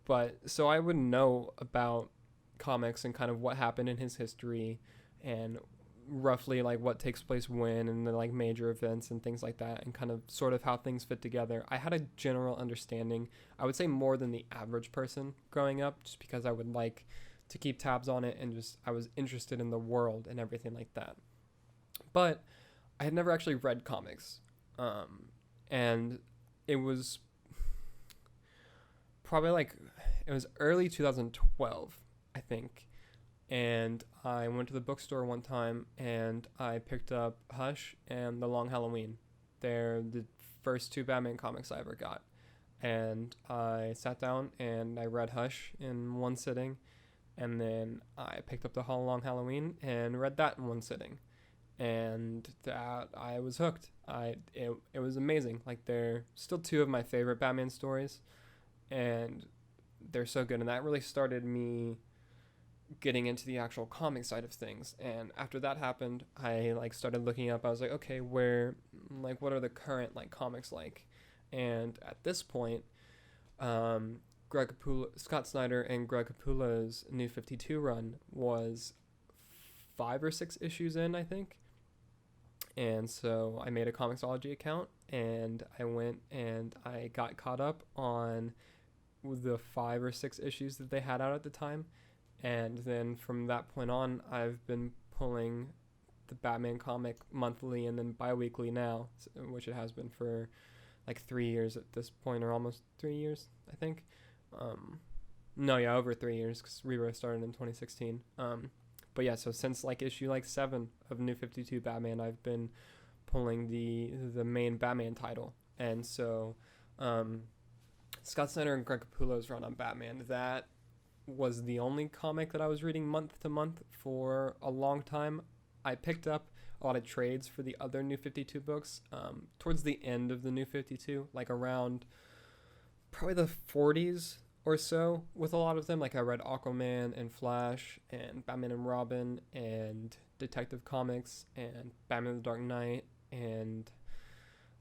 But so I would know about comics and kind of what happened in his history and roughly like what takes place when and the like major events and things like that and kind of sort of how things fit together. I had a general understanding, I would say more than the average person growing up, just because I would like to keep tabs on it and just I was interested in the world and everything like that. But I had never actually read comics. And it was probably like it was early 2012, I think. And I went to the bookstore one time and I picked up Hush and The Long Halloween. They're the first two Batman comics I ever got. And I sat down and I read Hush in one sitting. And then I picked up The Long Halloween and read that in one sitting. And that I was hooked. It was amazing. Like they're still two of my favorite Batman stories. And they're so good. And that really started me getting into the actual comic side of things. And after that happened, I like started looking up. I was like, okay, where like what are the current like comics like? And at this point, Scott Snyder and Greg Capullo's New 52 run was 5 or 6 issues in, I think. And so I made a Comixology account and I went and I got caught up on the 5 or 6 issues that they had out at the time. And then from that point on, I've been pulling the Batman comic monthly and then bi-weekly now, which it has been for like 3 years at this point, or almost 3 years, I think. Over 3 years, because Rebirth started in 2016. But yeah, so since like issue like 7 of New 52 Batman, I've been pulling the main Batman title. And so Scott Snyder and Greg Capullo's run on Batman, that was the only comic that I was reading month to month for a long time. I picked up a lot of trades for the other New 52 books towards the end of the New 52, like around probably the 40s or so with a lot of them. Like I read Aquaman and Flash and Batman and Robin and Detective Comics and Batman the Dark Knight and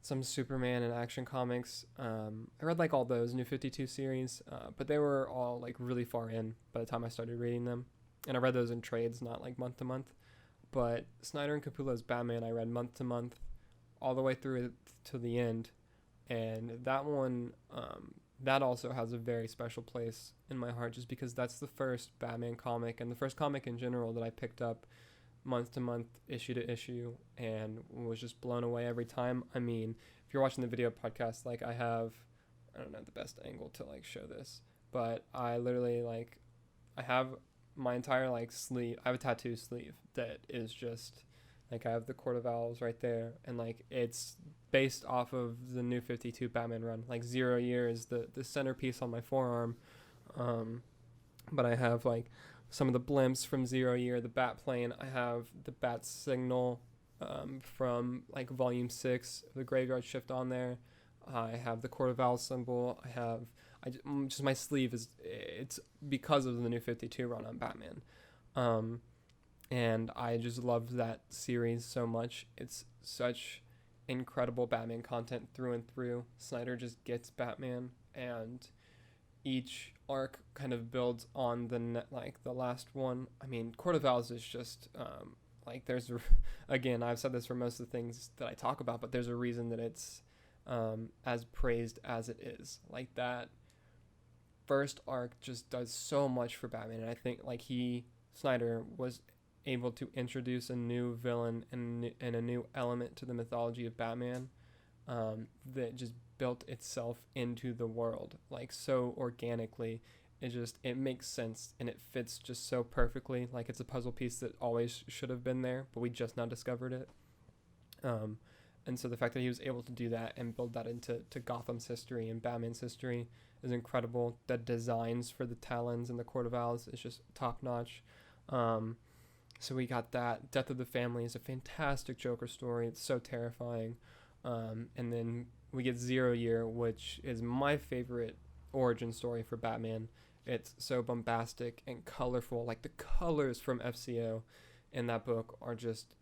some Superman and Action Comics. I read like all those New 52 series, but they were all like really far in by the time I started reading them. And I read those in trades, not like month to month. But Snyder and Capullo's Batman, I read month to month all the way through to the end. And that one, that also has a very special place in my heart just because that's the first Batman comic and the first comic in general that I picked up month to month, issue to issue, and was just blown away every time. I mean, if you're watching the video podcast, like I don't know the best angle to like show this, but I literally like, I have my entire like sleeve, I have a tattoo sleeve that is just like, I have the Court of Owls right there, and like it's based off of the New 52 Batman run. Like 0 Year is the centerpiece on my forearm, but I have like some of the blimps from 0 Year, the bat plane. I have the bat signal from like volume 6, the graveyard shift on there. I have the Court of Owls symbol. Just my sleeve it's because of the New 52 run on Batman. And I just love that series so much. It's such incredible Batman content through and through. Snyder just gets Batman, and each arc kind of builds on the last one. I mean, Court of Owls is just like again, I've said this for most of the things that I talk about, but there's a reason that it's as praised as it is. Like that first arc just does so much for Batman, and I think like Snyder was able to introduce a new villain and a new element to the mythology of Batman that just built itself into the world like so organically. It makes sense and it fits just so perfectly. Like it's a puzzle piece that always should have been there, but we just now discovered it. And so the fact that he was able to do that and build that into Gotham's history and Batman's history is incredible. The designs for the Talons and the Court of Owls is just top notch. So we got that. Death of the Family is a fantastic Joker story. It's so terrifying. And then we get 0 Year, which is my favorite origin story for Batman. It's so bombastic and colorful. Like the colors from FCO in that book are just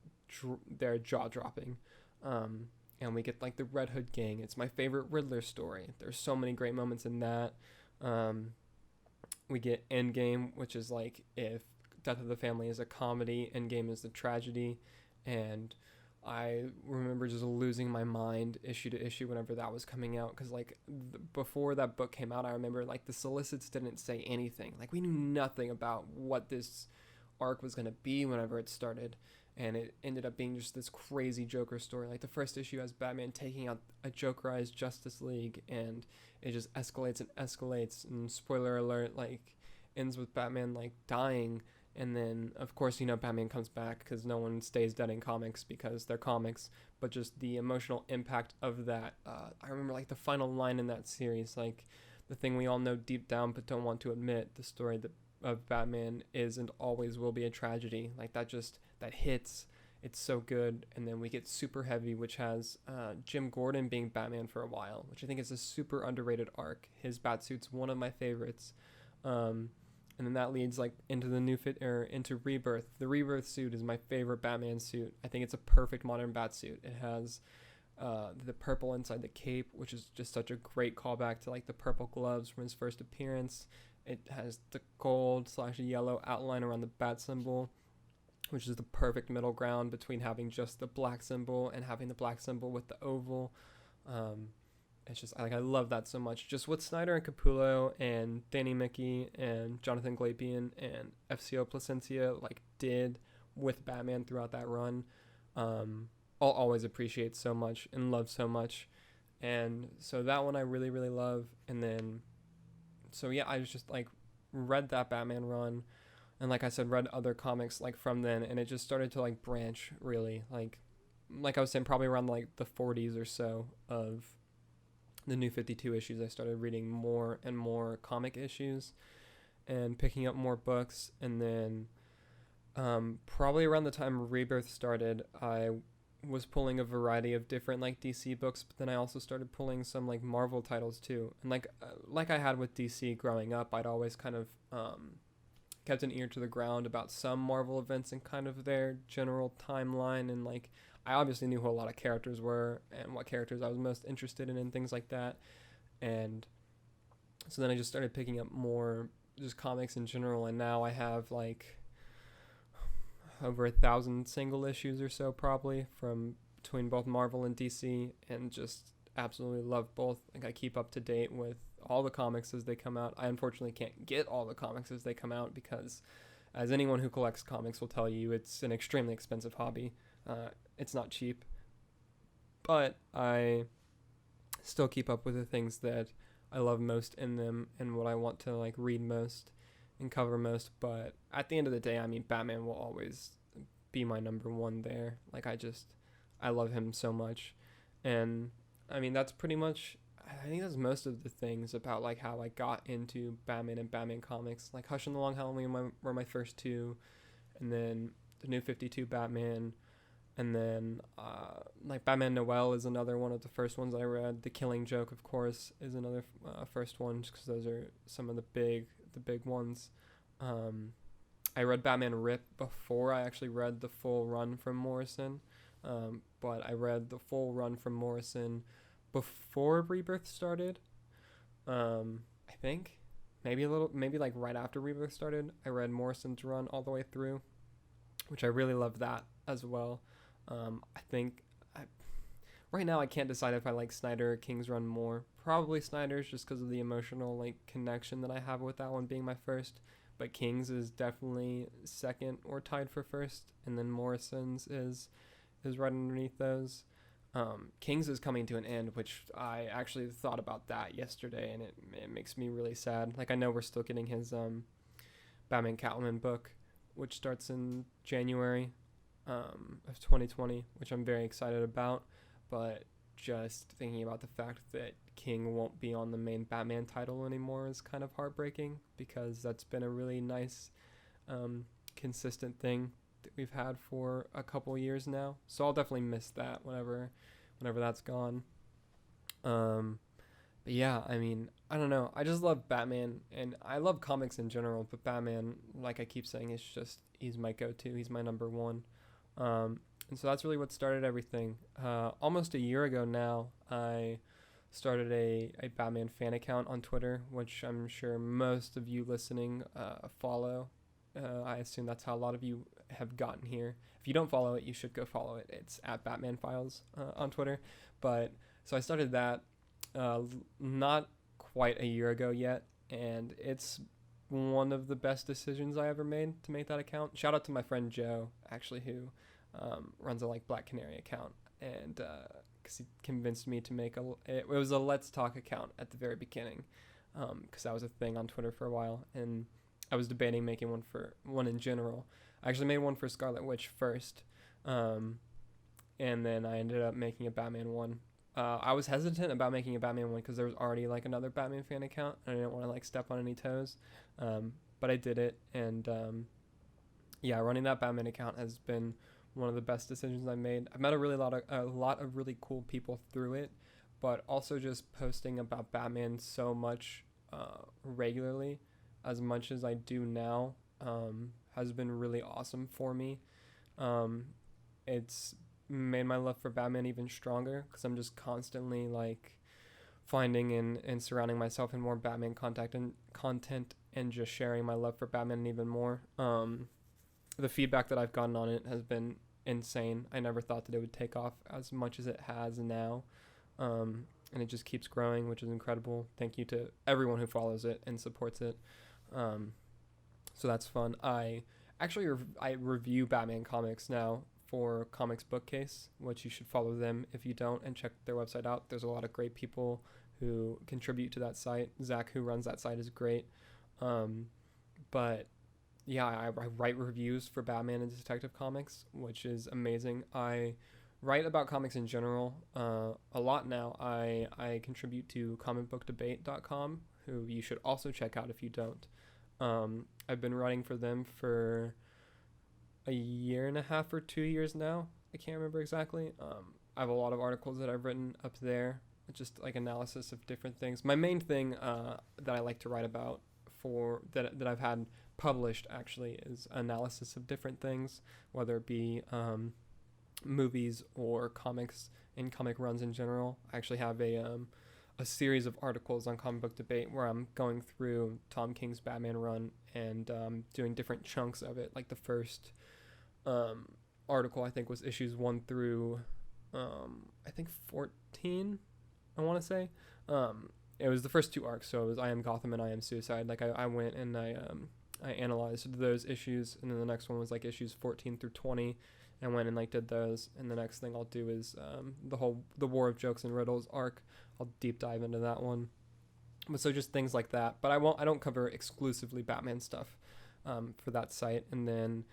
they're jaw dropping. And we get like the Red Hood Gang. It's my favorite Riddler story. There's so many great moments in that. We get Endgame, which is like if Death of the Family is a comedy, Endgame is the tragedy. And I remember just losing my mind issue to issue whenever that was coming out, because like before that book came out, I remember like the solicits didn't say anything. Like we knew nothing about what this arc was going to be whenever it started, and it ended up being just this crazy Joker story. Like the first issue has Batman taking out a Jokerized Justice League, and it just escalates and escalates, and spoiler alert, like ends with Batman like dying. And then, of course, Batman comes back because no one stays dead in comics because they're comics. But just the emotional impact of that. I remember, like, the final line in that series, like, the thing we all know deep down but don't want to admit, the story of Batman is and always will be a tragedy. Like, that hits. It's so good. And then we get Super Heavy, which has Jim Gordon being Batman for a while, which I think is a super underrated arc. His Batsuit's one of my favorites. And then that leads like into the into Rebirth. The Rebirth suit is my favorite Batman suit. I think it's a perfect modern Batsuit. It has the purple inside the cape, which is just such a great callback to like the purple gloves from his first appearance. It has the gold/yellow outline around the bat symbol, which is the perfect middle ground between having just the black symbol and having the black symbol with the oval. It's just I love that so much. Just what Snyder and Capullo and Danny Mickey and Jonathan Glapion and FCO Placencia like did with Batman throughout that run, I'll always appreciate so much and love so much. And so that one I really, really love. And then so yeah, I just like read that Batman run, and like I said, read other comics like from then, and it just started to like branch really, like I was saying, probably around like the 40s or so of the New 52 issues. I started reading more and more comic issues and picking up more books. And then probably around the time Rebirth started, I was pulling a variety of different like DC books, but then I also started pulling some like Marvel titles too. And like I had with DC growing up, I'd always kind of kept an ear to the ground about some Marvel events and kind of their general timeline, and like I obviously knew who a lot of characters were and what characters I was most interested in and things like that. And so then I just started picking up more just comics in general, and now I have like over 1,000 single issues or so probably from between both Marvel and DC, and just absolutely love both. Like I keep up to date with all the comics as they come out. I unfortunately can't get all the comics as they come out because, as anyone who collects comics will tell you, it's an extremely expensive hobby. It's not cheap, but I still keep up with the things that I love most in them and what I want to like read most and cover most. But at the end of the day, I mean, Batman will always be my number one there. Like I love him so much. And I mean, that's pretty much, I think that's most of the things about like how I got into Batman and Batman comics. Like Hush and the Long Halloween were my first two, and then the New 52 Batman. And then, like, Batman Noel is another one of the first ones I read. The Killing Joke, of course, is another first one, just because those are some of the big ones. I read Batman Rip before I actually read the full run from Morrison. But I read the full run from Morrison before Rebirth started. I think. Maybe like right after Rebirth started. I read Morrison's run all the way through, which I really loved that as well. I think right now I can't decide if I like Snyder or King's run more. Probably Snyder's, just because of the emotional like connection that I have with that one being my first. But King's is definitely second or tied for first, and then Morrison's is right underneath those. King's is coming to an end, which I actually thought about that yesterday, and it makes me really sad. Like I know we're still getting his Batman Catwoman book, which starts in January of 2020, which I'm very excited about, but just thinking about the fact that King won't be on the main Batman title anymore is kind of heartbreaking, because that's been a really nice consistent thing that we've had for a couple years now. So I'll definitely miss that whenever that's gone. But yeah, I mean, I don't know. I just love Batman, and I love comics in general. But Batman, like I keep saying, is just he's my go-to. He's my number one. And so that's really what started everything. Almost a year ago now, I started a Batman fan account on Twitter, which I'm sure most of you listening follow. I assume that's how a lot of you have gotten here. If you don't follow it, you should go follow it. It's at Batman Files on Twitter. But so I started that not quite a year ago yet, and it's one of the best decisions I ever made to make that account. Shout out to my friend Joe, actually, who runs a Black Canary account, and because he convinced me to make it was a Let's Talk account at the very beginning, because that was a thing on Twitter for a while, and I was debating making one in general. I actually made one for Scarlet Witch first, and then I ended up making a Batman one. I was hesitant about making a Batman one because there was already another Batman fan account, and I didn't want to step on any toes, but I did it, and yeah, running that Batman account has been one of the best decisions I've made. I've met a lot of really cool people through it, but also just posting about Batman so much regularly, as much as I do now, has been really awesome for me. It's made my love for Batman even stronger because I'm just constantly finding and surrounding myself in more Batman content and just sharing my love for Batman even more. The feedback that I've gotten on it has been insane. I never thought that it would take off as much as it has now, and it just keeps growing, which is incredible. Thank you to everyone who follows it and supports it. So that's fun. I review Batman comics now for Comics Bookcase, which you should follow them if you don't, and check their website out. There's a lot of great people who contribute to that site. Zach, who runs that site, is great. But yeah, I write reviews for Batman and Detective Comics, which is amazing. I write about comics in general a lot now. I contribute to comicbookdebate.com, who you should also check out if you don't. I've been writing for them for a year and a half or 2 years now. I can't remember exactly. I have a lot of articles that I've written up there, just analysis of different things. My main thing that I like to write about that I've had published actually is analysis of different things, whether it be movies or comics and comic runs in general. I actually have a series of articles on Comic Book Debate where I'm going through Tom King's Batman run and doing different chunks of it. The first article I think was issues 1 through 14, I want to say. It was the first 2 arcs, so it was I Am Gotham and I Am Suicide. I went and I analyzed those issues, and then the next one was issues 14 through 20, and went and did those. And the next thing I'll do is the War of Jokes and Riddles arc. I'll deep dive into that one. But so just things like that. But I don't cover exclusively Batman stuff for that site. And then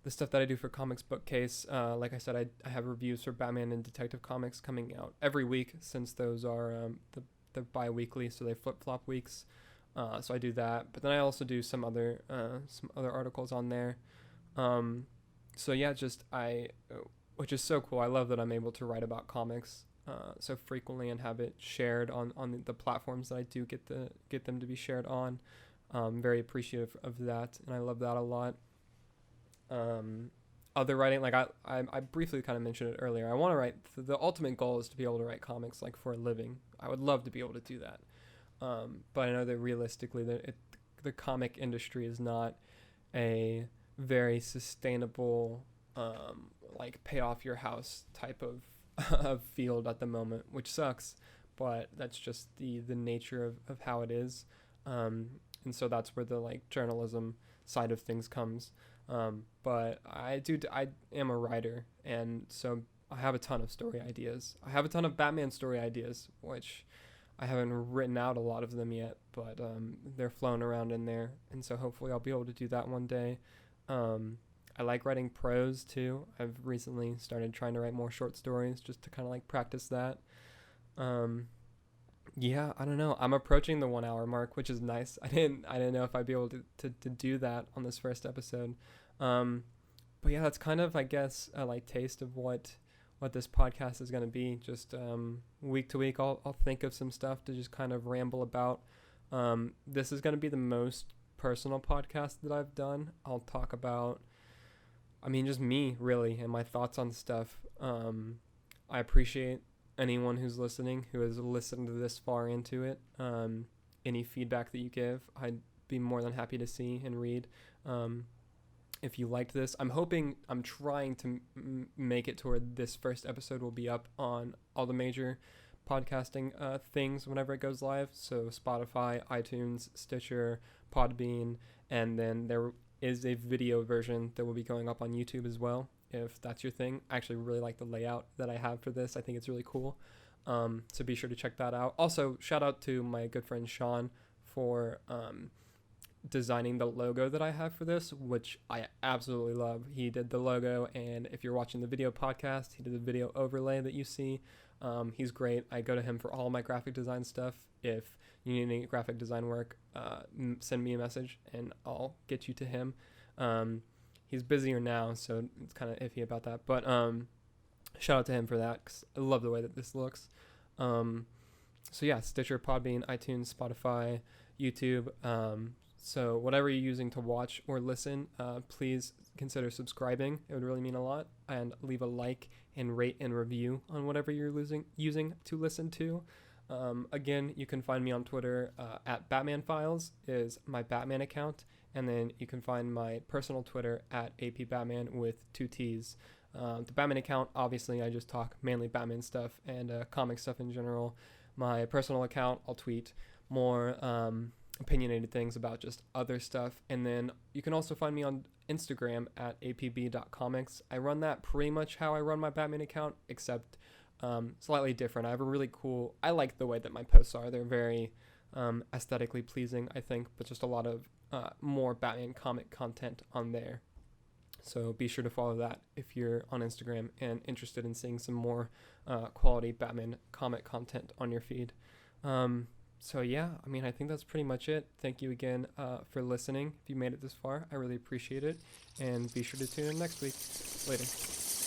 the stuff that I do for Comics Bookcase, like I said, I have reviews for Batman and Detective Comics coming out every week, since those are they're bi-weekly, so they flip-flop weeks. So I do that, but then I also do some other articles on there. So yeah, which is so cool. I love that I'm able to write about comics so frequently and have it shared on the platforms that I do get them to be shared on. I'm very appreciative of that, and I love that a lot. Other writing, I briefly kind of mentioned it earlier. I want to write. The ultimate goal is to be able to write comics for a living. I would love to be able to do that. But I know that realistically the comic industry is not a very sustainable pay off your house type of field at the moment, which sucks, but that's just the nature of how it is. And so that's where the journalism side of things comes. But I am a writer, and so I have a ton of story ideas. I have a ton of Batman story ideas, which I haven't written out a lot of them yet, but they're flown around in there, and so hopefully I'll be able to do that one day. I like writing prose too. I've recently started trying to write more short stories just to kind of practice that. Yeah, I don't know. I'm approaching the 1 hour mark, which is nice. I didn't know if I'd be able to do that on this first episode. But yeah, that's kind of, I guess, a like taste of what this podcast is going to be. Just week to week, I'll think of some stuff to just kind of ramble about. This is going to be the most personal podcast that I've done. I'll talk about, just me really and my thoughts on stuff. I appreciate anyone who's listening, who has listened to this far into it. Any feedback that you give, I'd be more than happy to see and read. If you liked this, I'm trying to make it to where this first episode will be up on all the major podcasting things whenever it goes live. So Spotify, iTunes, Stitcher, Podbean, and then there is a video version that will be going up on YouTube as well, if that's your thing. I actually really like the layout that I have for this. I think it's really cool. So be sure to check that out. Also, shout out to my good friend Sean for designing the logo that I have for this, which I absolutely love. He did the logo, and if you're watching the video podcast, he did the video overlay that you see. He's great. I go to him for all my graphic design stuff. If you need any graphic design work, send me a message and I'll get you to him. He's busier now, so it's kind of iffy about that, but shout out to him for that, because I love the way that this looks. So yeah, Stitcher, Podbean, iTunes, Spotify, YouTube. So whatever you're using to watch or listen, please consider subscribing. It would really mean a lot. And leave a like and rate and review on whatever you're using to listen to. Again, you can find me on Twitter at Batman Files is my Batman account. And then you can find my personal Twitter at APBatman with 2 T's. The Batman account, obviously, I just talk mainly Batman stuff and comic stuff in general. My personal account, I'll tweet more opinionated things about just other stuff. And then you can also find me on Instagram at apb.comics. I run that pretty much how I run my Batman account, except slightly different. I like the way that my posts are. They're very aesthetically pleasing, I think, but just a lot of more Batman comic content on there. So be sure to follow that if you're on Instagram and interested in seeing some more quality Batman comic content on your feed. So yeah, I think that's pretty much it. Thank you again for listening. If you made it this far, I really appreciate it. And be sure to tune in next week. Later.